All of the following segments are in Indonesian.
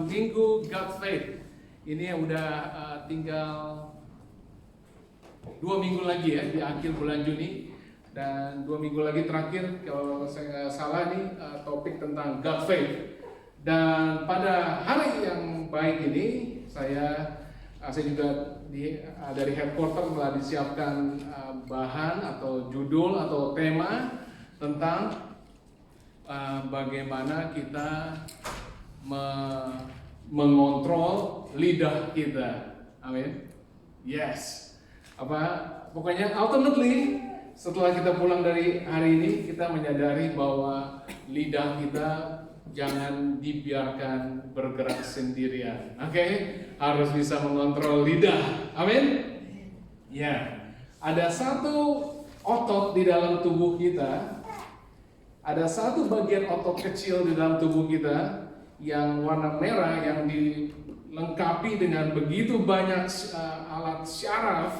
Minggu God Faith. Ini udah tinggal 2 minggu lagi ya di akhir bulan Juni, dan 2 minggu lagi terakhir kalau saya nggak salah nih topik tentang God Faith. Dan pada hari yang baik ini saya juga dari headquarter telah disiapkan bahan atau judul atau tema tentang bagaimana kita mengontrol lidah kita. Amin. Yes. Pokoknya ultimately setelah kita pulang dari hari ini, kita menyadari bahwa lidah kita jangan dibiarkan bergerak sendirian. Oke? Harus bisa mengontrol lidah. Amin. Ya. Ada satu otot di dalam tubuh kita. Ada satu bagian otot kecil di dalam tubuh kita yang warna merah, yang dilengkapi dengan begitu banyak alat syaraf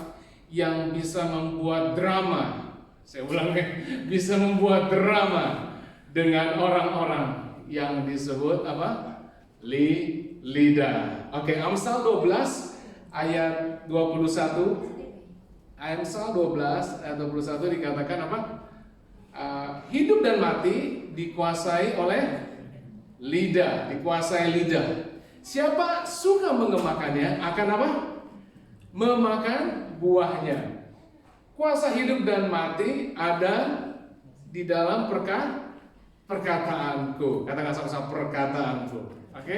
yang bisa membuat drama. Saya ulang ya, bisa membuat drama dengan orang-orang yang disebut apa? Lidah. Oke, Amsal 12 ayat 21. Amsal 12 ayat 21 dikatakan apa? Hidup dan mati dikuasai oleh lidah, dikuasai lidah. Siapa suka mengemakannya akan apa? Memakan buahnya. Kuasa hidup dan mati ada di dalam perkataanku. Katakan sama-sama, perkataanku. Oke?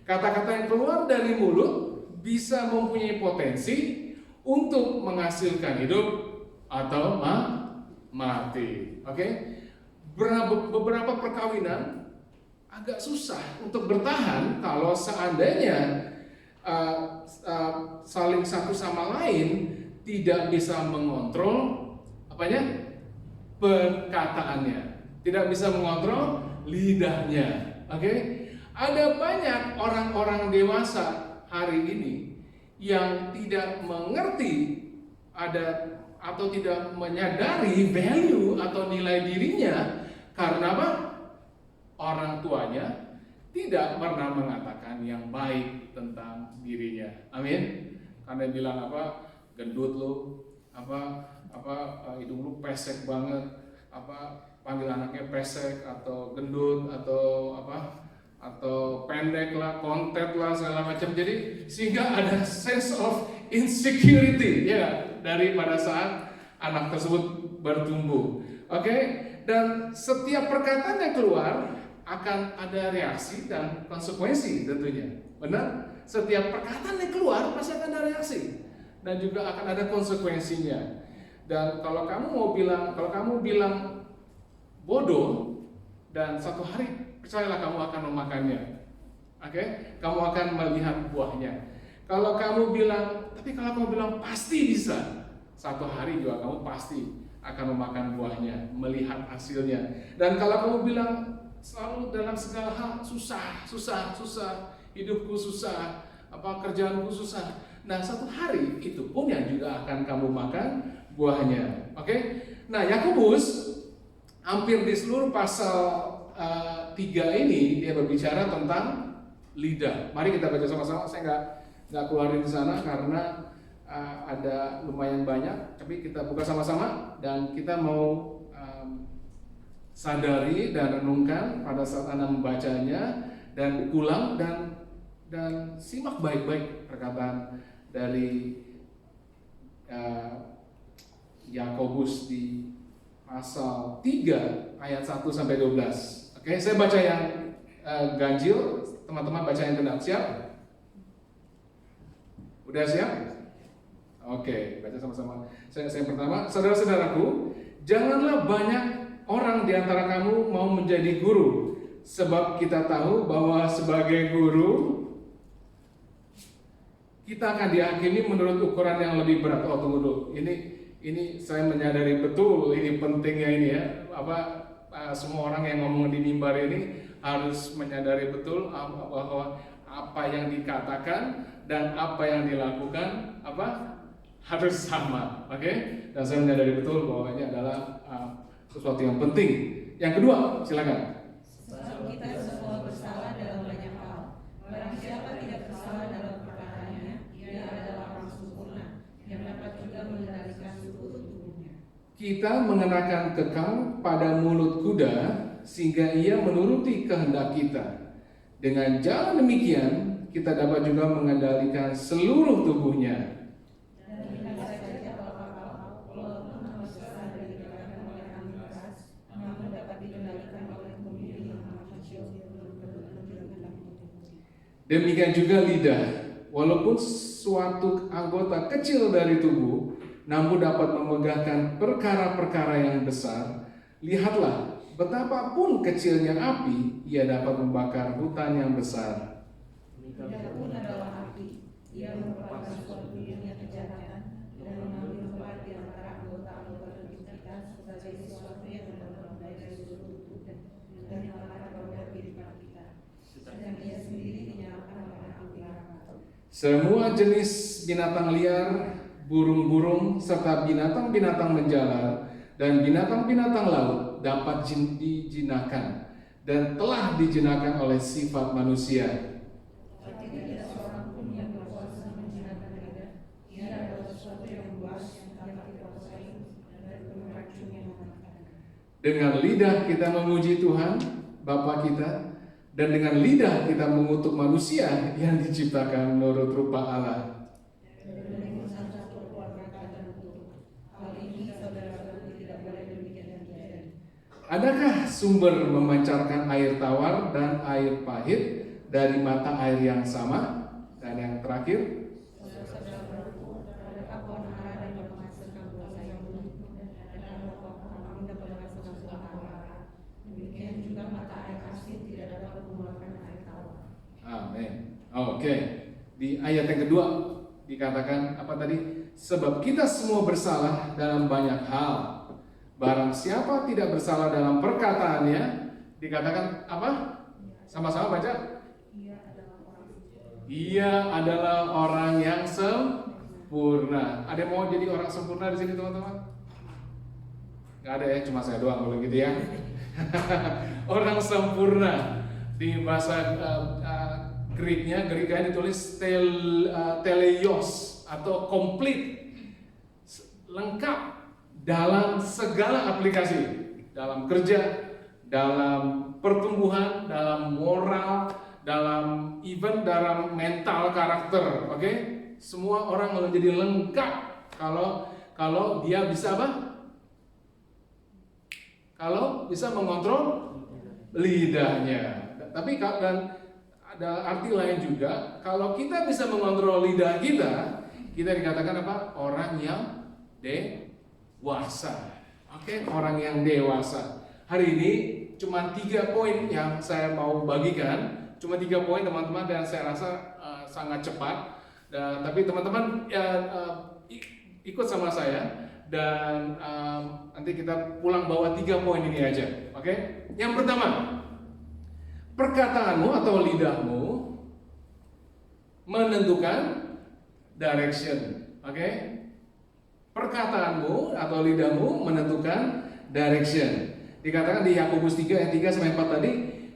Kata-kata yang keluar dari mulut bisa mempunyai potensi untuk menghasilkan hidup atau mati. Oke? Beberapa perkawinan agak susah untuk bertahan kalau seandainya saling satu sama lain tidak bisa mengontrol perkataannya, tidak bisa mengontrol lidahnya. Oke? Ada banyak orang-orang dewasa hari ini yang tidak mengerti atau tidak menyadari value atau nilai dirinya karena apa? Orang tuanya tidak pernah mengatakan yang baik tentang dirinya. Amin. Karena bilang apa? Gendut lu, hidung lu pesek banget, panggil anaknya pesek atau gendut atau pendek lah, kontet lah, segala macam. Jadi sehingga ada sense of insecurity ya dari pada saat anak tersebut bertumbuh. Oke? Dan setiap perkataan yang keluar akan ada reaksi dan konsekuensi tentunya. Benar? Setiap perkataan yang keluar pasti akan ada reaksi dan juga akan ada konsekuensinya. Dan kalau kamu bilang bodoh, dan satu hari percayalah kamu akan memakannya. Oke? Kamu akan melihat buahnya. Kalau kamu bilang pasti bisa, satu hari juga kamu pasti akan memakan buahnya, melihat hasilnya. Dan kalau kamu bilang selalu dalam segala hal susah, hidupku susah, kerjaanku susah. Nah, satu hari itu pun yang juga akan kamu makan buahnya. Oke? Nah, Yakobus hampir di seluruh pasal 3 ini dia berbicara tentang lidah. Mari kita baca sama-sama. Saya nggak keluarin di sana karena ada lumayan banyak, tapi kita buka sama-sama dan kita mau sadari dan renungkan pada saat Anda membacanya dan ulang dan simak baik-baik perkataan dari Yakobus di pasal 3 ayat 1 sampai 12. Oke, saya baca yang ganjil, teman-teman baca yang genap. Siap? Udah siap? Oke, baca sama-sama. Saya pertama, saudara-saudaraku, janganlah banyak orang di antara kamu mau menjadi guru, sebab kita tahu bahwa sebagai guru kita akan dihakimi menurut ukuran yang lebih berat. Oh, tunggu dulu. Ini saya menyadari betul ini pentingnya ini ya. Semua orang yang ngomong di mimbar ini harus menyadari betul bahwa apa yang dikatakan dan apa yang dilakukan harus sama. Oke? Dan saya menyadari betul bahwa ini adalah sesuatu yang penting. Yang kedua, silakan. Sebab kita semua bersalah dalam banyak hal. Barang kita mengenakan kekang pada mulut kuda sehingga ia menuruti kehendak kita. Dengan jalan demikian, kita dapat juga mengendalikan seluruh tubuhnya. Demikian juga lidah, walaupun suatu anggota kecil dari tubuh, namun dapat memegahkan perkara-perkara yang besar. Lihatlah, betapapun kecilnya api, ia dapat membakar hutan yang besar. Lidah pun adalah api, ia merupakan suatu dunia kejahatan dan mengambil tempat di antara anggota-anggota tubuh kita sebagai sesuatu yang dapat membaiki seluruh tubuh dan menyalakan roda kehidupan kita. Sedang ia sendiri dinyalakan oleh api neraka. Semua jenis binatang liar, burung-burung, serta binatang-binatang menjalar dan binatang-binatang laut dapat dijinakan dan telah dijinakan oleh sifat manusia. Tapi tidak seorang pun yang berkuasa menjinakan lidah. Ia adalah sesuatu yang luas yang dapat dikuasai dan beracun yang mematikan. Dengan lidah kita memuji Tuhan, Bapa kita, dan dengan lidah kita mengutuk manusia yang diciptakan menurut rupa Allah. Adakah sumber memancarkan air tawar dan air pahit dari mata air yang sama? Dan yang terakhir, amin. Oke. Di ayat yang kedua dikatakan apa tadi? Sebab kita semua bersalah dalam banyak hal. Barang siapa tidak bersalah dalam perkataannya, dikatakan apa? Sama-sama baca. Ia adalah orang yang sempurna. Ada yang mau jadi orang sempurna di sini, teman-teman? Gak ada ya, cuma saya doang kalau gitu ya. Orang sempurna di bahasa Greeknya ditulis teleios atau komplit, lengkap dalam segala aplikasi, dalam kerja, dalam pertumbuhan, dalam moral, dalam dalam mental karakter, oke? Semua orang menjadi lengkap kalau dia bisa apa? Kalau bisa mengontrol lidahnya. Tapi dan ada arti lain juga, kalau kita bisa mengontrol lidah kita dikatakan apa? Orang yang dewasa. Oke, orang yang dewasa. Hari ini cuma 3 poin yang saya mau bagikan. Cuma 3 poin teman-teman, dan saya rasa sangat cepat. Tapi teman-teman ikut sama saya, dan nanti kita pulang bawa 3 poin ini aja. Oke? Yang pertama, perkataanmu atau lidahmu menentukan direction. Oke? Perkataanmu atau lidahmu menentukan direction. Dikatakan di Yakobus 3 ayat 3 sampai 4 tadi,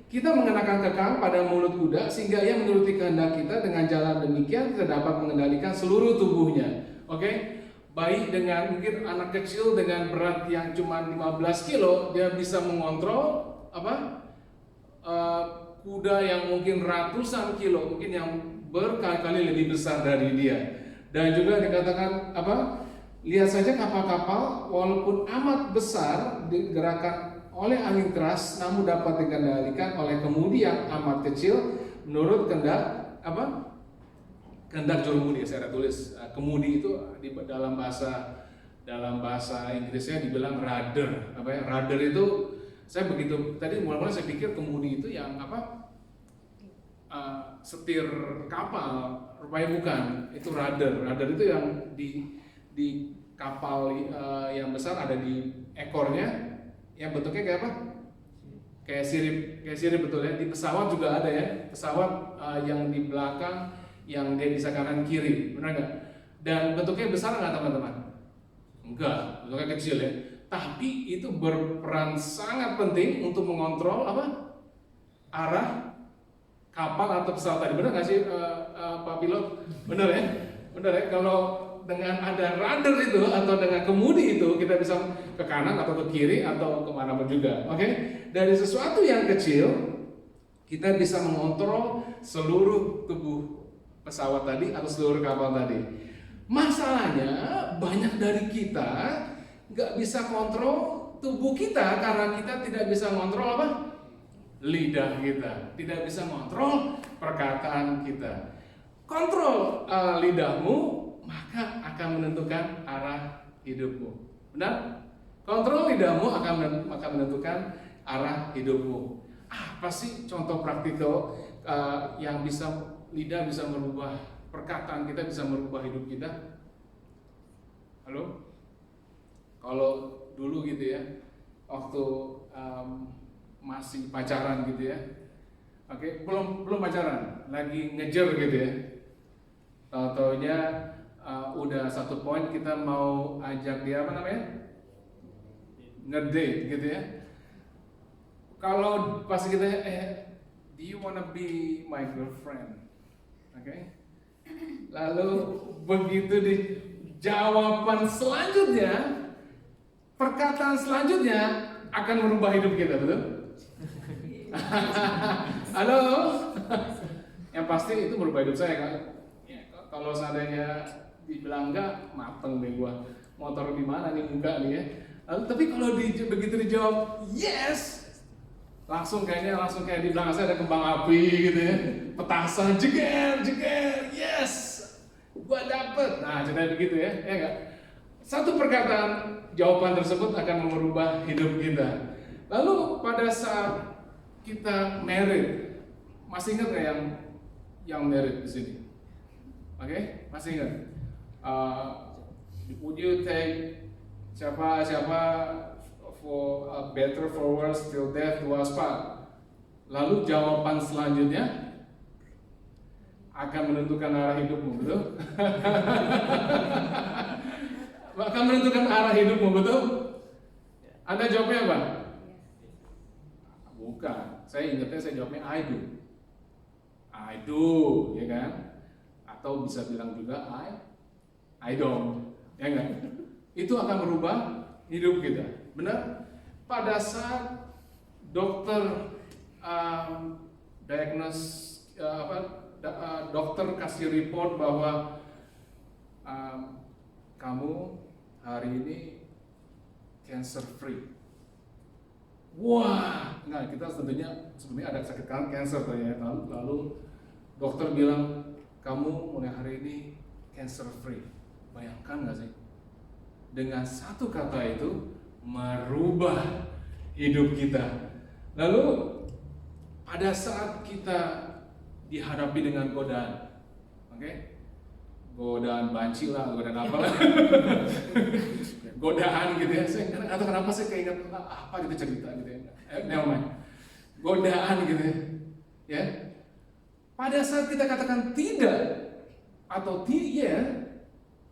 kita mengenakan kekang pada mulut kuda sehingga ia menuruti kehendak kita. Dengan jalan demikian kita dapat mengendalikan seluruh tubuhnya. Oke? Baik dengan mungkin anak kecil dengan berat yang cuma 15 kilo, dia bisa mengontrol apa? Kuda yang mungkin ratusan kilo, mungkin yang berkali-kali lebih besar dari dia. Dan juga dikatakan apa? Lihat saja kapal-kapal walaupun amat besar digerakkan oleh angin keras, namun dapat dikendalikan oleh kemudi yang amat kecil menurut kehendak apa? Kehendak jurumudi. Saya tulis kemudi itu di dalam bahasa Inggrisnya dibilang rudder. Apa ya? Rudder itu saya begitu tadi mulai saya pikir kemudi itu yang apa? Setir kapal, rupanya bukan. Itu rudder. Rudder itu yang di kapal yang besar ada di ekornya, yang bentuknya kayak apa? Kayak sirip betul ya. Di pesawat juga ada ya, pesawat yang di belakang yang dia bisa kanan kiri, benar nggak? Dan bentuknya besar nggak teman-teman? Enggak, bentuknya kecil ya. Tapi itu berperan sangat penting untuk mengontrol apa? Arah kapal atau pesawat tadi, benar nggak sih Pak Pilot? Benar ya? Benar ya. Kalau dengan ada rudder itu atau dengan kemudi itu kita bisa ke kanan atau ke kiri atau kemana pun juga. Oke? Dari sesuatu yang kecil kita bisa mengontrol seluruh tubuh pesawat tadi atau seluruh kapal tadi. Masalahnya banyak dari kita nggak bisa kontrol tubuh kita karena kita tidak bisa kontrol apa? Lidah kita, tidak bisa kontrol perkataan kita. Kontrol lidahmu, maka akan menentukan arah hidupmu. Benar? Kontrol lidahmu akan menentukan arah hidupmu. Apa sih contoh praktikal yang lidah bisa merubah perkataan kita, bisa merubah hidup kita? Halo? Kalau dulu gitu ya, waktu masih pacaran gitu ya, oke, belum pacaran, lagi ngejar gitu ya. Tahu-taunya udah satu poin kita mau ajak dia apa namanya? Ngedate gitu ya. Kalau pas kita do you wanna be my girlfriend? Oke. Lalu begitu di jawaban selanjutnya, perkataan selanjutnya akan merubah hidup kita, betul? Halo? Yang pasti itu merubah hidup saya kan. Kalau seandainya dibilang enggak, mateng deh gua. Motor di mana nih muka nih ya. Lalu tapi kalau begitu dijawab yes, langsung kayak di belakang saya ada kembang api gitu ya. Petasan jeger, yes. Gua dapet. Nah, ceritanya begitu ya. Ya enggak? Satu perkataan jawaban tersebut akan merubah hidup kita. Lalu pada saat kita married, masih ingat nggak yang married di sini? Oke, masih ingat? Would you take siapa for better for worse till death do us part? Lalu jawaban selanjutnya akan menentukan arah hidupmu, betul? Akan menentukan arah hidupmu, betul? Anda jawabnya apa? Bukan, saya jawabnya I do, ya kan? Atau bisa bilang juga I don't, ya kan? Itu akan merubah hidup kita, benar? Pada saat dokter dokter kasih report bahwa kamu hari ini cancer free. Wah, nah kita sebenarnya ada sakit cancer ya. Lalu dokter bilang kamu mulai hari ini cancer free. Bayangkan nggak sih? Dengan satu kata itu merubah hidup kita. Lalu pada saat kita dihadapi dengan godaan, oke? Godaan banci lah, godaan apa lah, godaan gitu ya. Atau kenapa sih keinget apa gitu cerita gitu ya? Godaan gitu ya. Pada saat kita katakan tidak atau iya,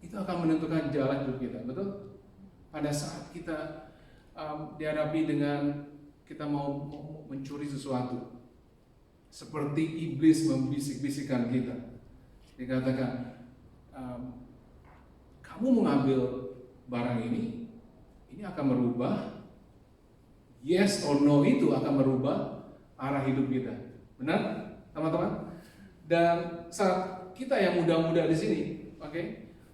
itu akan menentukan jalan hidup kita, betul? Pada saat kita dihadapi dengan kita mau mencuri sesuatu, seperti iblis membisik-bisikkan kita, dikatakan kamu mengambil barang ini akan merubah, yes or no itu akan merubah arah hidup kita, benar teman-teman? Dan saat kita yang muda-muda di sini, oke,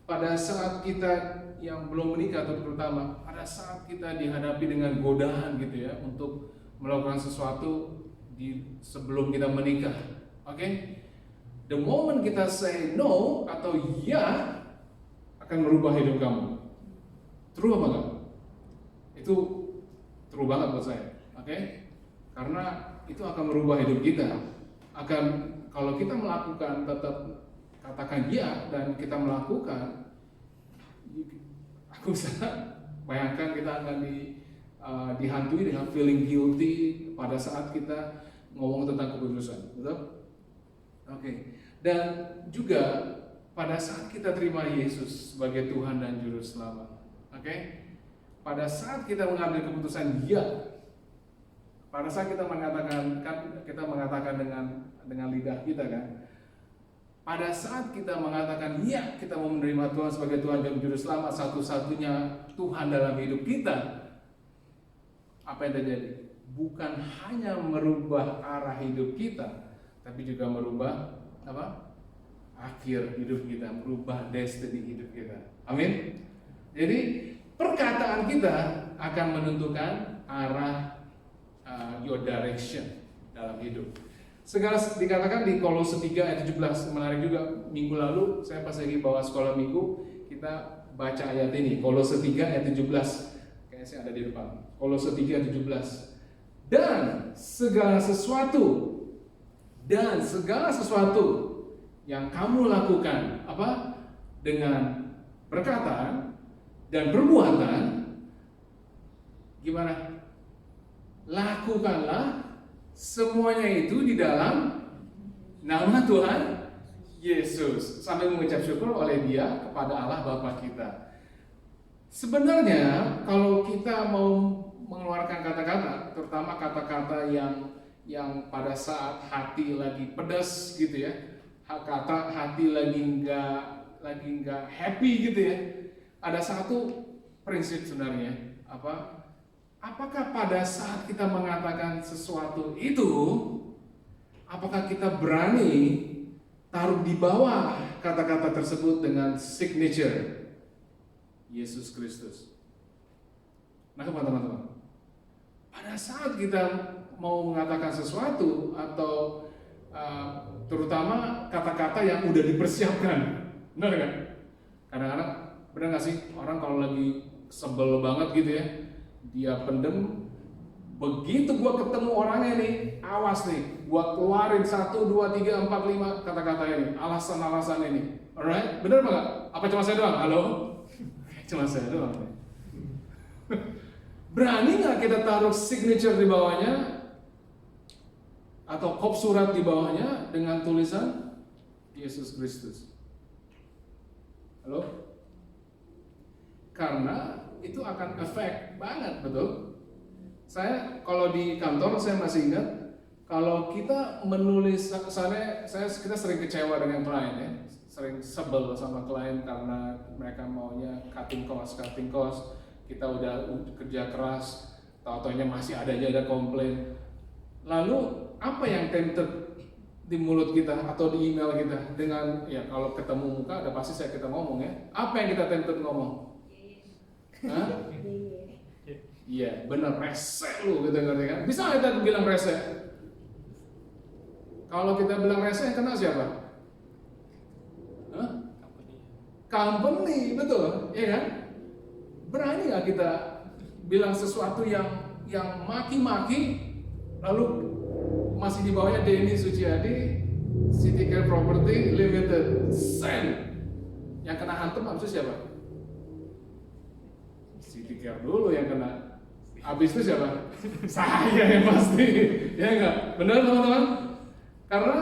pada saat kita yang belum menikah atau terutama pada saat kita dihadapi dengan godaan gitu ya untuk melakukan sesuatu sebelum kita menikah, oke? The moment kita say no atau ya akan merubah hidup kamu. True apa enggak? Itu true banget buat saya, oke? Karena itu akan merubah hidup kita. Kalau kita melakukan tetap katakan ya dan kita melakukan, aku bisa bayangkan kita akan dihantui dengan feeling guilty pada saat kita ngomong tentang keputusan, betul? Oke. Dan juga pada saat kita terima Yesus sebagai Tuhan dan Juru Selamat, oke? Pada saat kita mengambil keputusan ya, pada saat kita mengatakan dengan lidah kita kan, pada saat kita mengatakan ya kita mau menerima Tuhan sebagai Tuhan dan Juru Selamat satu-satunya Tuhan dalam hidup kita, apa yang terjadi? Bukan hanya merubah arah hidup kita, tapi juga merubah apa? Akhir hidup kita, merubah destiny hidup kita. Amin. Jadi perkataan kita akan menentukan arah your direction dalam hidup. Segala dikatakan di Kolose 3 ayat 17, menarik juga. Minggu lalu saya pas lagi bawa sekolah minggu, kita baca ayat ini, Kolose 3 ayat 17. Kayaknya saya ada di depan. Kolose 3 ayat 17. Dan segala sesuatu yang kamu lakukan apa? Dengan perkataan dan perbuatan, gimana? Lakukanlah semuanya itu di dalam nama Tuhan Yesus, sambil mengucap syukur oleh Dia kepada Allah Bapa kita. Sebenarnya kalau kita mau mengeluarkan kata-kata, terutama kata-kata yang pada saat hati lagi pedas gitu ya, kata hati lagi nggak happy gitu ya, ada satu prinsip sebenarnya apa? Apakah pada saat kita mengatakan sesuatu itu, apakah kita berani taruh di bawah kata-kata tersebut dengan signature Yesus Kristus? Nah teman-teman, pada saat kita mau mengatakan sesuatu atau terutama kata-kata yang udah dipersiapkan, benar kan? Kadang-kadang benar nggak sih orang kalau lagi sebel banget gitu ya, dia pendem, begitu gua ketemu orangnya nih, awas nih, gua keluarin 1, 2, 3, 4, 5 kata-kata ini, alasan-alasan ini. Alright, benar nggak? Apa cuma saya doang? Halo? Cuma saya doang. Berani nggak kita taruh signature di bawahnya atau kop surat di bawahnya dengan tulisan Yesus Kristus? Halo? Karena itu akan efek banget, betul? Saya kalau di kantor saya masih ingat, kalau kita menulis kita sering kecewa dengan klien ya, sering sebel sama klien karena mereka maunya cutting cost. Kita udah kerja keras, tau-taunya masih ada komplain. Lalu apa yang tempted di mulut kita atau di email kita dengan ya kalau ketemu muka udah pasti kita ngomong ya. Apa yang kita tempted ngomong? Hah? Iya, bener rese lu gitu ngerti kan? Bisa kita bilang rese? Kalau kita bilang rese yang kena siapa? Hah? Company, betul, iya kan? Berani nggak kita bilang sesuatu yang maki-maki, lalu masih di bawahnya Denny Suciadi, City Care Property Limited, Sen. Yang kena hantam habis itu siapa? City Care dulu yang kena. Habis itu siapa? Saya yang pasti. Ya enggak? Benar teman-teman? Karena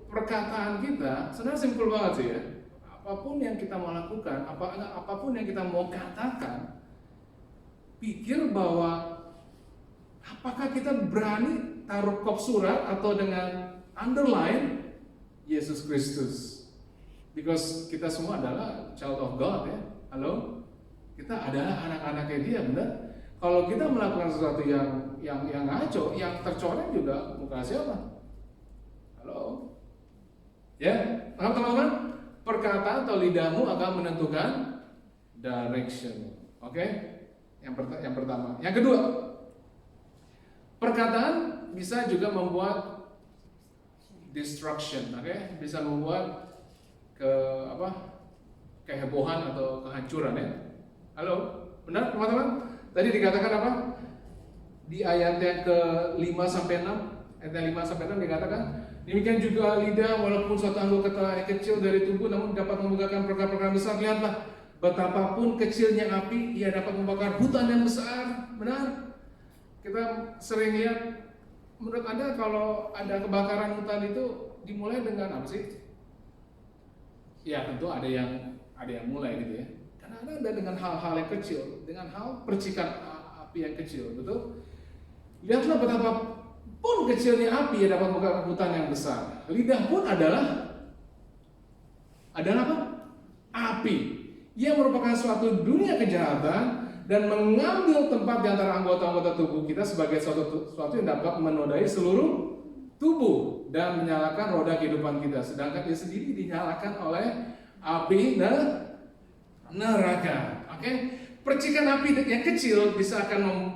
perkataan kita sebenarnya simpel banget sih ya. Apapun yang kita mau lakukan, apapun yang kita mau katakan, pikir bahwa apakah kita berani taruh kop surat atau dengan underline Yesus Kristus? Because kita semua adalah child of God ya. Halo? Kita adalah anak-anaknya Dia, benar? Kalau kita melakukan sesuatu yang ngaco, yang tercoreng juga muka siapa? Halo? Ya, teman-teman, perkataan atau lidahmu akan menentukan direction. Oke? Yang pertama. Yang kedua, perkataan bisa juga membuat destruction, oke? Bisa membuat kehebohan atau kehancuran ya. Halo, benar teman-teman? Tadi dikatakan apa? Di ayat yang ke-5 sampai 6, ayat yang 5 sampai 6 dikatakan, demikian juga lidah walaupun suatu anggota yang kecil dari tubuh namun dapat membukakan perkara-perkara besar. Lihatlah betapapun kecilnya api, ia dapat membakar hutan yang besar. Benar? Kita sering lihat, menurut Anda kalau ada kebakaran hutan itu dimulai dengan apa sih? Ya tentu ada yang mulai gitu ya. Karena ada dengan hal-hal yang kecil, dengan hal percikan api yang kecil, betul? Lihatlah betapa pun kecilnya api yang dapat membakar hutan yang besar. Lidah pun adalah apa? Api. Ia merupakan suatu dunia kejahatan dan mengambil tempat di antara anggota-anggota tubuh kita sebagai suatu yang dapat menodai seluruh tubuh dan menyalakan roda kehidupan kita. Sedangkan dia sendiri dinyalakan oleh api neraka. Oke? Percikan api yang kecil bisa akan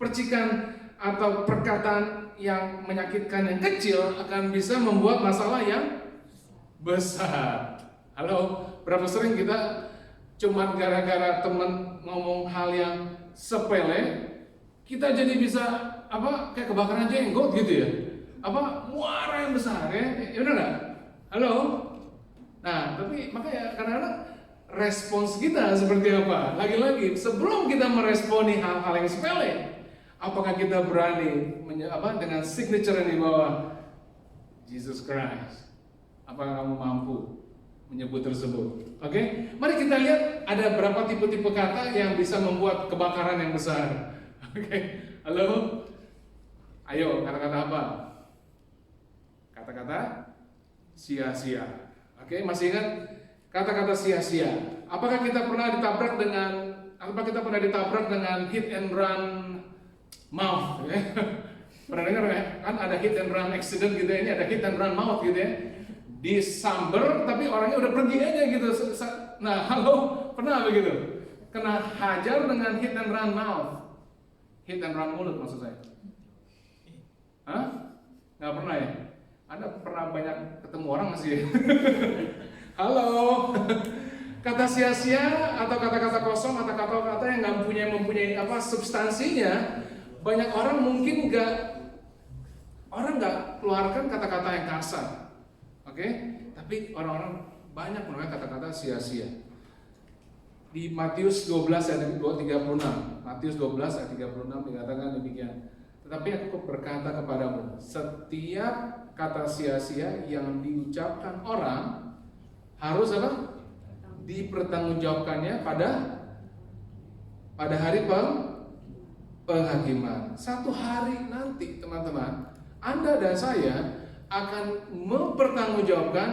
percikan atau perkataan yang menyakitkan yang kecil akan bisa membuat masalah yang besar. Halo, berapa sering kita cuma gara-gara teman ngomong hal yang sepele, kita jadi bisa kayak kebakaran jenggot gitu ya, muara yang besar ya benar nggak? Halo, nah tapi makanya kadang-kadang respons kita seperti apa? Lagi-lagi sebelum kita meresponi hal-hal yang sepele, apakah kita berani dengan signature yang di bawah Jesus Christ? Apakah kamu mampu menyebut tersebut? Oke, mari kita lihat ada berapa tipe-tipe kata yang bisa membuat kebakaran yang besar. Oke, halo, ayo kata-kata apa? Kata-kata sia-sia. Oke, masih ingat kata-kata sia-sia? Apakah kita pernah ditabrak dengan hit and run mouth? Pernah dengar ya? Kan ada hit and run accident gitu ya, ini ada hit and run mouth gitu ya. Disamber tapi orangnya udah pergi aja gitu. Nah, halo, pernah begitu? Kena hajar dengan hit and run mouth. Hit and run mulut maksud saya. Hah? Nggak pernah ya? Anda pernah banyak ketemu orang masih ya? Halo. Kata sia-sia atau kata-kata kosong atau kata-kata yang nggak mempunyai substansinya, banyak orang mungkin nggak keluarkan kata-kata yang kasar. Oke, tapi orang-orang banyak menggunakan kata-kata sia-sia. Di Matius 12 ayat 36, Matius 12 ayat 36 dikatakan demikian. Tetapi aku berkata kepadamu, setiap kata sia-sia yang diucapkan orang harus dipertanggungjawabkannya pada hari penghakiman. Satu hari nanti teman-teman, Anda dan saya akan mempertanggungjawabkan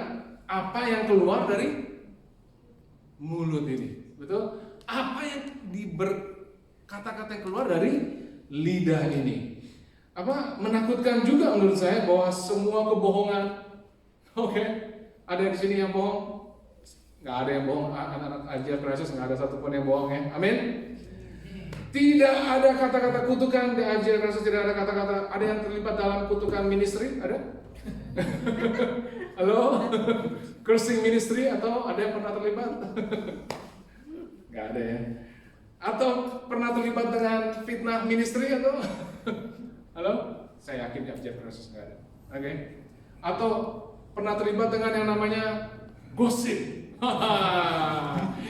apa yang keluar dari mulut ini. Betul? Apa yang kata-kata yang keluar dari lidah ini. Menakutkan juga menurut saya bahwa semua kebohongan. Oke, ada di sini yang bohong? Nggak ada yang bohong. Anak-anak ajar Kristus nggak ada satupun yang bohong ya. Amin. Tidak ada kata-kata kutukan di ajar Kristus. Tidak ada kata-kata. Ada yang terlibat dalam kutukan ministry? Ada? Halo? Cursing ministry atau ada yang pernah terlibat? Nggak ada ya. Atau pernah terlibat dengan fitnah ministry atau? Halo? Saya yakin ya Kristus nggak ada. Oke. Atau pernah terlibat dengan yang namanya gosip?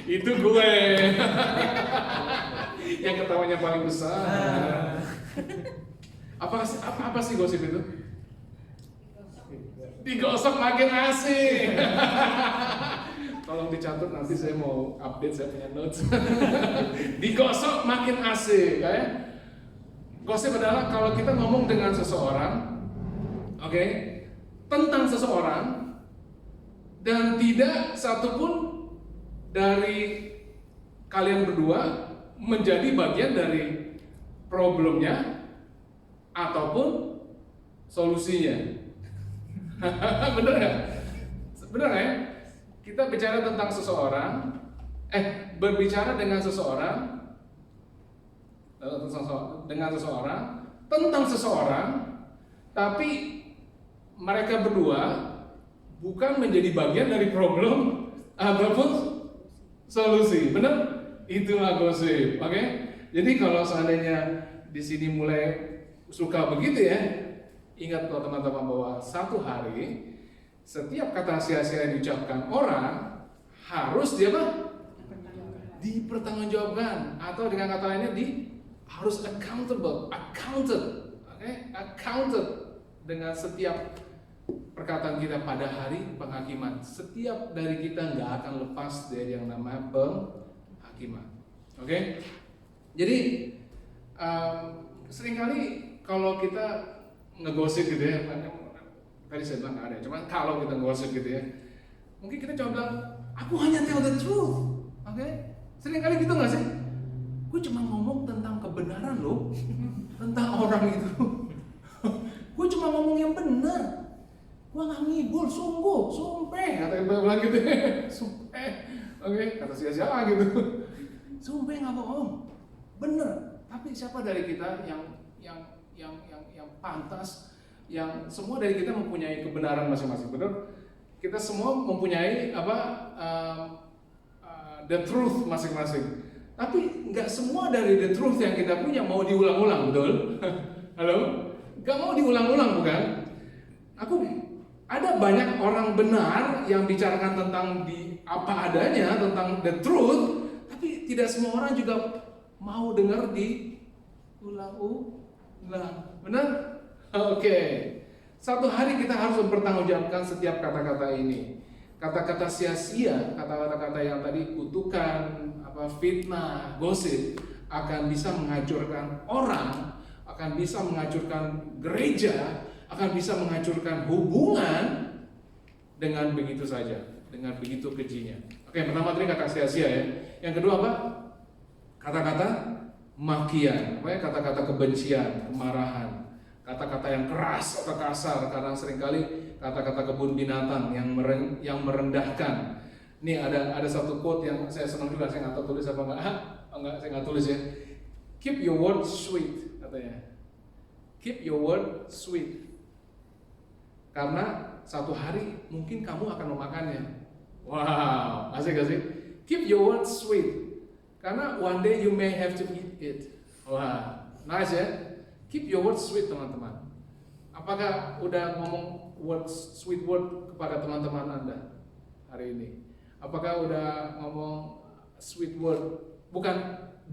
Itu gue. Yang ketawanya paling besar. Apa sih gosip itu? Digosok makin asik. Tolong dicatat, nanti saya mau update, saya punya notes. Digosok makin asik, kayak gosip adalah kalau kita ngomong dengan seseorang, oke, tentang seseorang, dan tidak satupun dari kalian berdua menjadi bagian dari problemnya ataupun solusinya. Bener nggak? Bener nggak ya? Kita bicara tentang seseorang, berbicara dengan seseorang, tentang seseorang, tapi mereka berdua bukan menjadi bagian dari problem ataupun solusi. Bener? Itulah gosip. Oke? Jadi kalau seandainya di sini mulai suka begitu ya, ingat teman-teman bahwa satu hari setiap kata sia-sia yang diucapkan orang harus dipertanggungjawabkan, atau dengan kata lainnya harus accounted, accounted dengan setiap perkataan kita pada hari penghakiman. Setiap dari kita nggak akan lepas dari yang namanya penghakiman. Oke? Jadi seringkali kalau kita ngegosip gitu ya. Tadi saya bilang nggak ada, cuman kalau kita ngegosip gitu ya, mungkin kita coba bilang, aku hanya tell the truth. Oke? Sering kali gitu nggak sih? Gue cuma ngomong tentang kebenaran loh, tentang orang itu. Gue cuma ngomong yang benar. Gue nggak ngibul, sungguh, sumpah. Kata gue bilang gitu ya, sumpah. Oke, kata siapa gitu. Sumpah nggak bohong, bener. Tapi siapa dari kita yang pantas, yang semua dari kita mempunyai kebenaran masing-masing, benar? Kita semua mempunyai the truth masing-masing. Tapi nggak semua dari the truth yang kita punya mau diulang-ulang, betul? Halo? Nggak mau diulang-ulang, bukan? Ada banyak orang benar yang bicarakan tentang di apa adanya, tentang the truth, tapi tidak semua orang juga mau dengar di ulang-ulang. Benar? Oke. Satu hari kita harus mempertanggungjawabkan setiap kata-kata ini. Kata-kata sia-sia, kata-kata yang tadi kutukan, fitnah, gosip akan bisa menghancurkan orang, akan bisa menghancurkan gereja, akan bisa menghancurkan hubungan dengan begitu saja, dengan begitu kejinya. Oke, pertama tadi kata sia-sia ya. Yang kedua apa? Kata-kata makian, kata-kata kebencian, kemarahan, kata-kata yang keras atau kasar, karena seringkali kata-kata kebun binatang yang merendahkan. Nih ada satu quote yang saya senang juga, saya nggak tahu tulis apa enggak, saya nggak tulis ya. Keep your word sweet, katanya. Keep your word sweet. Karena satu hari mungkin kamu akan memakannya. Wow, asik gak sih? Keep your word sweet. Karena one day you may have to eat it. Wah, nice ya. Keep your word sweet, teman-teman. Apakah udah ngomong sweet word kepada teman-teman Anda hari ini? Apakah udah ngomong sweet word? Bukan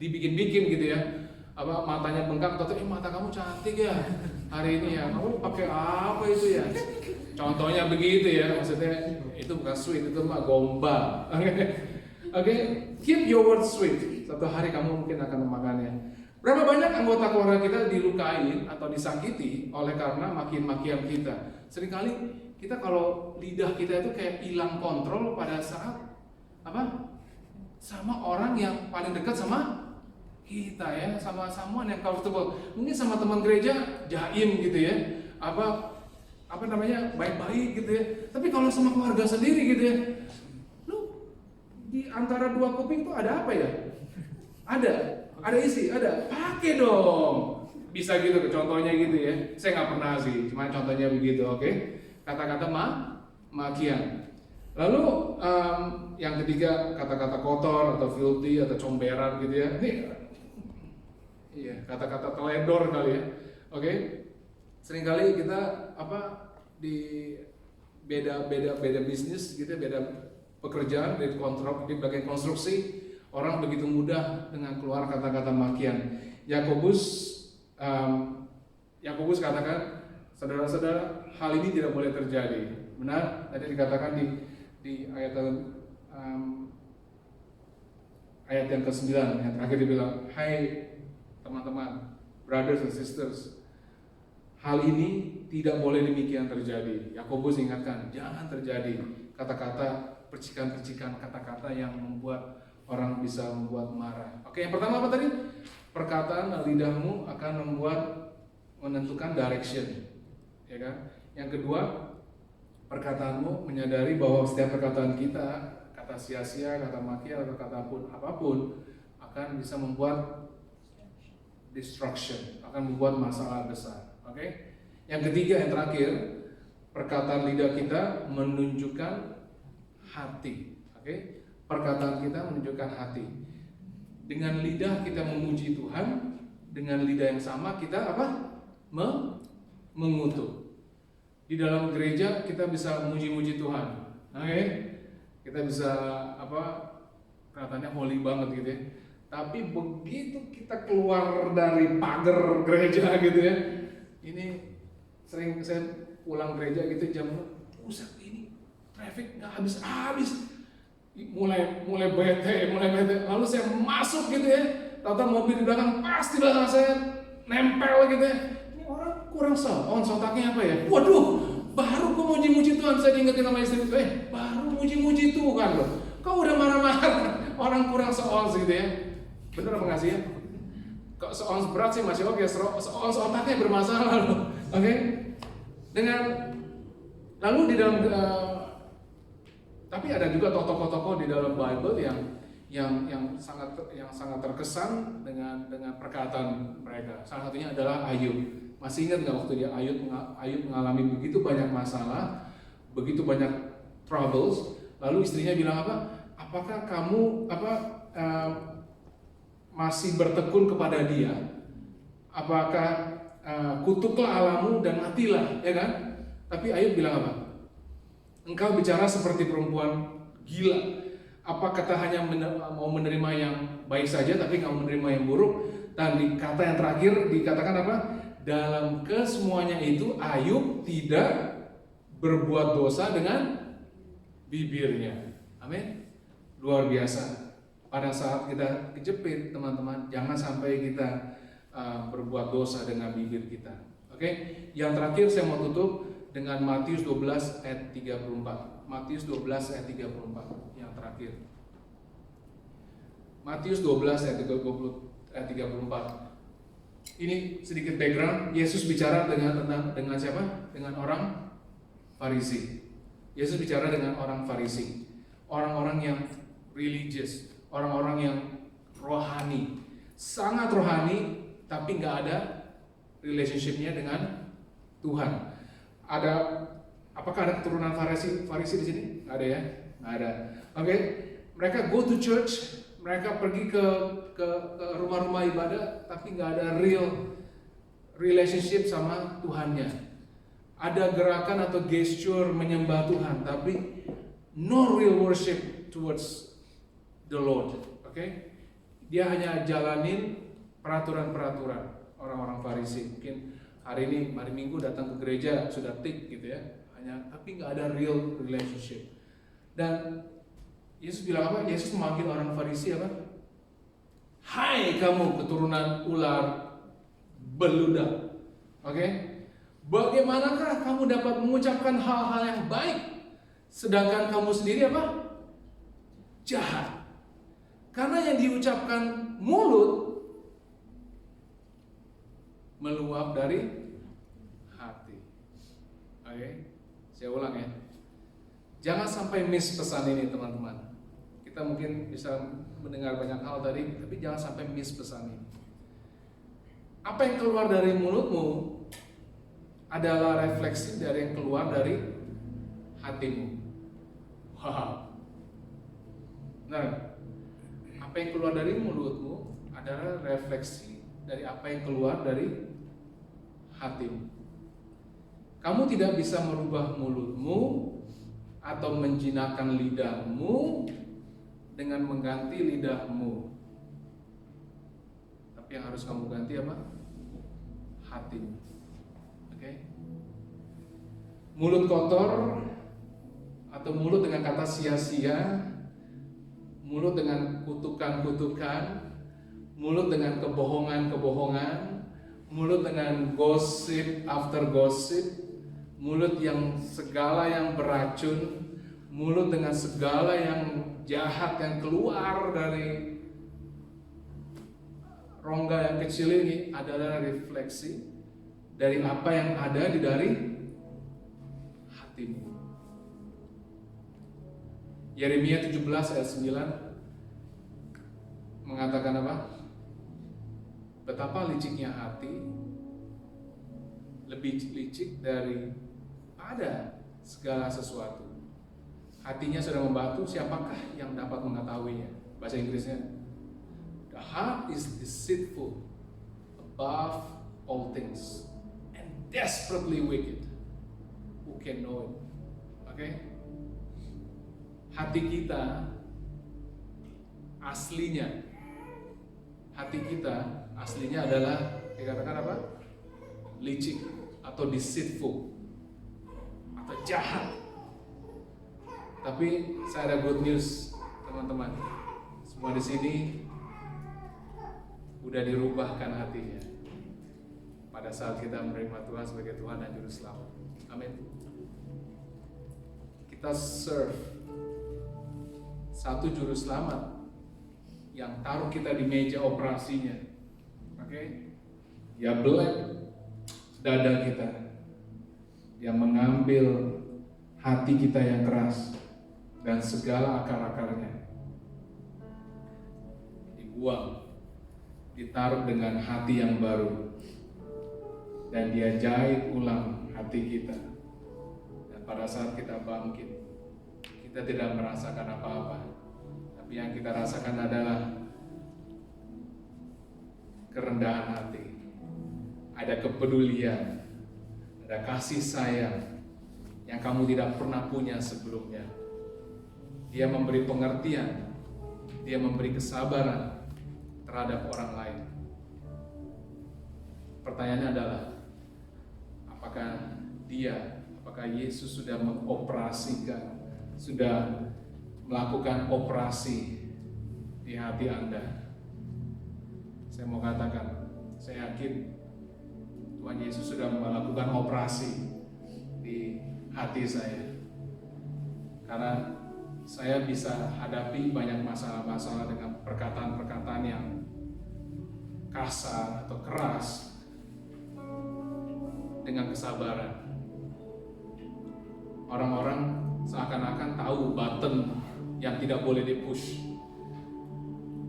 dibikin-bikin gitu ya. Matanya bengkak, atau mata kamu cantik ya hari ini ya. Kamu pakai apa itu ya? Contohnya begitu ya. Maksudnya itu bukan sweet, itu mah gombal. Oke, keep your word sweet. Satu hari kamu mungkin akan memakannya. Berapa banyak anggota keluarga kita dilukai atau disakiti oleh karena makian-makian kita? Seringkali kita kalau lidah kita itu kayak hilang kontrol pada saat sama orang yang paling dekat sama kita ya, sama someone yang comfortable. Mungkin sama teman gereja jaim gitu ya, baik-baik gitu ya. Tapi kalau sama keluarga sendiri gitu ya, lu di antara dua kuping tuh ada apa ya? Ada isi, ada. Pakai dong. Bisa gitu, contohnya gitu ya. Saya nggak pernah sih, cuma contohnya begitu, oke? Kata-kata makian. Lalu yang ketiga kata-kata kotor atau filthy atau comberan gitu ya. Ini iya, kata-kata teledor kali ya. Oke? Seringkali kita di beda bisnis gitu, beda pekerjaan di bagian konstruksi. Orang begitu mudah dengan keluar kata-kata makian. Yakobus katakan, saudara-saudara, hal ini tidak boleh terjadi. Benar? Tadi dikatakan di ayat yang ke-9 yang terakhir dibilang, hai teman-teman, brothers and sisters, hal ini tidak boleh demikian terjadi. Yakobus ingatkan, jangan terjadi kata-kata percikan-percikan kata-kata yang membuat orang bisa membuat marah. Oke, yang pertama apa tadi? Perkataan lidahmu akan menentukan direction, ya kan? Yang kedua, perkataanmu menyadari bahwa setiap perkataan kita, kata sia-sia, kata makian atau kata apapun akan bisa membuat destruction, akan membuat masalah besar. Oke? Yang ketiga, yang terakhir, perkataan lidah kita menunjukkan hati. Oke? Perkataan kita menunjukkan hati. Dengan lidah kita memuji Tuhan, dengan lidah yang sama kita mengutuk. Di dalam gereja kita bisa memuji-muji Tuhan. Oke? Kita bisa kelihatannya holy banget gitu ya. Tapi begitu kita keluar dari pagar gereja gitu ya. Ini sering saya pulang gereja gitu jam pusat ini traffic nggak habis-habis. Mulai bete. Lalu saya masuk gitu ya. Tahu-tahu mobil di belakang, pasti belakang saya nempel gitu ya. Ini orang kurang on otaknya apa ya? Waduh, baru kok muji-muji Tuhan, saya diingetin sama istri itu, baru muji-muji Tuhan loh. Kau udah marah-marah, orang kurang on gitu ya. Bener apa nggak sih ya? Kok on berat sih masih oke, on otaknya bermasalah loh. Oke? Lalu di dalam tapi ada juga tokoh-tokoh di dalam Bible yang sangat terkesan dengan perkataan mereka. Salah satunya adalah Ayub. Masih ingat nggak waktu Ayub mengalami begitu banyak masalah, begitu banyak troubles, lalu istrinya bilang apa? Apakah kamu masih bertekun kepada dia? Apakah kutuklah Allahmu dan matilah, ya kan? Tapi Ayub bilang apa? Engkau bicara seperti perempuan gila. Apa kata hanya mau menerima yang baik saja, tapi nggak mau menerima yang buruk? Dan di kata yang terakhir dikatakan apa? Dalam kesemuanya itu Ayub tidak berbuat dosa dengan bibirnya. Amin. Luar biasa. Pada saat kita kejepit, teman-teman, jangan sampai kita berbuat dosa dengan bibir kita. Oke? Yang terakhir saya mau tutup dengan Matius 12 ayat 34. Matius 12 ayat 34 yang terakhir. Matius 12 ayat 34. Ini sedikit background. Yesus bicara dengan siapa? Dengan orang Farisi. Yesus bicara dengan orang Farisi. Orang-orang yang religious, orang-orang yang rohani. Sangat rohani, tapi nggak ada relationship-nya dengan Tuhan. Apakah ada keturunan Farisi di sini? Nggak ada ya? Nggak ada. Oke, mereka go to church, mereka pergi ke rumah-rumah ibadah, tapi nggak ada real relationship sama Tuhannya. Ada gerakan atau gesture menyembah Tuhan, tapi no real worship towards the Lord. Oke, dia hanya jalanin peraturan-peraturan orang-orang Farisi. Mungkin hari Minggu datang ke gereja sudah tik gitu ya, tapi nggak ada real relationship. Dan Yesus bilang apa? Yesus memanggil orang Farisi apa? Hai kamu keturunan ular beludak. Oke? Bagaimanakah kamu dapat mengucapkan hal-hal yang baik, sedangkan kamu sendiri apa? Jahat. Karena yang diucapkan mulut meluap dari hati. Oke, saya ulang ya. Jangan sampai miss pesan ini teman-teman. Kita mungkin bisa mendengar banyak hal tadi, tapi jangan sampai miss pesan ini. Apa yang keluar dari mulutmu adalah refleksi dari yang keluar dari hatimu. Wow. Nah, apa yang keluar dari mulutmu adalah refleksi dari apa yang keluar dari hatimu. Kamu tidak bisa merubah mulutmu atau menjinakkan lidahmu dengan mengganti lidahmu. Tapi yang harus kamu ganti apa? Hatimu. Oke? Mulut kotor atau mulut dengan kata sia-sia, mulut dengan kutukan-kutukan, mulut dengan kebohongan-kebohongan, mulut dengan gosip after gosip, mulut yang segala yang beracun, mulut dengan segala yang jahat yang keluar dari rongga yang kecil ini adalah refleksi dari apa yang ada dari hatimu. Yeremia 17 ayat 9 mengatakan apa? Betapa liciknya hati, lebih licik daripada segala sesuatu. Hatinya sudah membatu, siapakah yang dapat mengetahuinya? Bahasa Inggrisnya, the heart is deceitful above all things and desperately wicked. Who can know it? Oke? Hati kita aslinya adalah dikatakan apa? Licik atau deceitful atau jahat. Tapi saya ada good news teman-teman. Semua di sini udah dirubahkan hatinya. Pada pada saat kita menerima Tuhan sebagai Tuhan dan Juru Selamat. Amin. Kita serve satu Juru Selamat yang taruh kita di meja operasinya. Oke? Dia belek dada kita. Dia mengambil hati kita yang keras dan segala akar-akarnya dibuang, ditaruh dengan hati yang baru, dan dia jahit ulang hati kita. Dan pada saat kita bangkit, kita tidak merasakan apa-apa, tapi yang kita rasakan adalah kerendahan hati, ada kepedulian, ada kasih sayang yang kamu tidak pernah punya sebelumnya. Dia memberi pengertian, dia memberi kesabaran terhadap orang lain. Pertanyaannya adalah, apakah Yesus sudah mengoperasikan, sudah melakukan operasi di hati Anda? Saya mau katakan, saya yakin Tuhan Yesus sudah melakukan operasi di hati saya. Karena saya bisa hadapi banyak masalah-masalah dengan perkataan-perkataan yang kasar atau keras dengan kesabaran. Orang-orang seakan-akan tahu button yang tidak boleh di-push.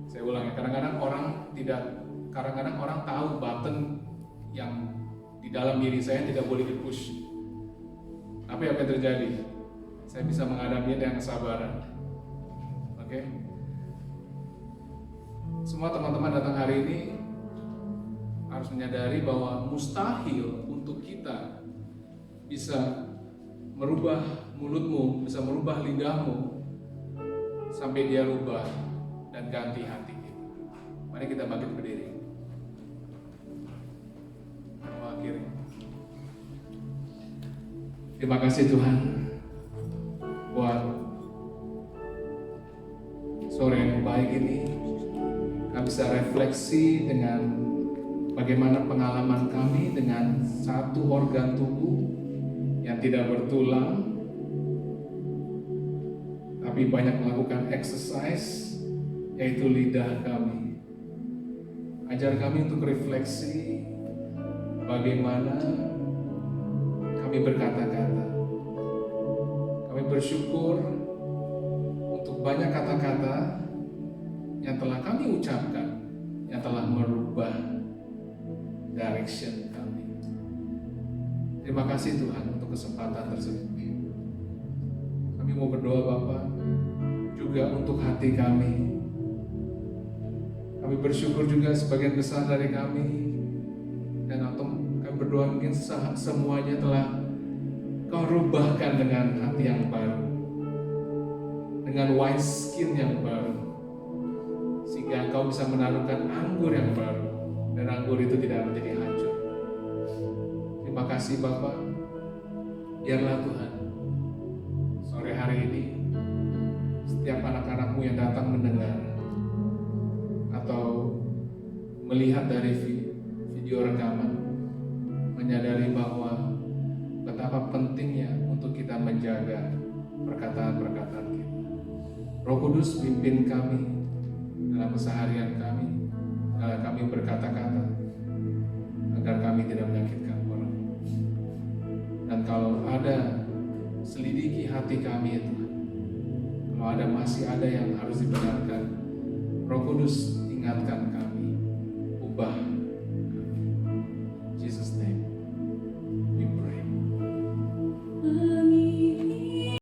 Saya ulangi, kadang-kadang orang tahu button yang di dalam diri saya tidak boleh di-push. Apa yang akan terjadi? Saya bisa menghadapinya dengan kesabaran. Oke? Semua teman-teman datang hari ini harus menyadari bahwa mustahil untuk kita bisa merubah mulutmu, bisa merubah lidahmu sampai dia rubah dan ganti hati kita. Mari kita bangkit berdiri. Akhirnya, terima kasih Tuhan buat sore yang baik ini. Kami bisa refleksi dengan bagaimana pengalaman kami dengan satu organ tubuh yang tidak bertulang, tapi banyak melakukan exercise, yaitu lidah kami. Ajar kami untuk refleksi bagaimana kami berkata-kata. Kami bersyukur untuk banyak kata-kata yang telah kami ucapkan, yang telah merubah direction kami. Terima kasih Tuhan untuk kesempatan tersebut. Kami mau berdoa Bapa juga untuk hati kami. Kami bersyukur juga sebagian besar dari kami, dan atau kami berdoa mungkin semuanya telah Kau rubahkan dengan hati yang baru, dengan wine skin yang baru, sehingga Engkau bisa menaruhkan anggur yang baru, dan anggur itu tidak menjadi hancur. Terima kasih Bapa. Biarlah Tuhan, sore hari ini setiap anak-anak-Mu yang datang mendengar atau melihat dari video rekaman, menyadari bahwa betapa pentingnya untuk kita menjaga perkataan-perkataan kita. Roh Kudus pimpin kami dalam keseharian kami, dalam kami berkata-kata, agar kami tidak menyakitkan orang. Dan kalau ada selidiki hati kami itu, kalau masih ada yang harus dibenarkan, Roh Kudus ingatkan kami, ubah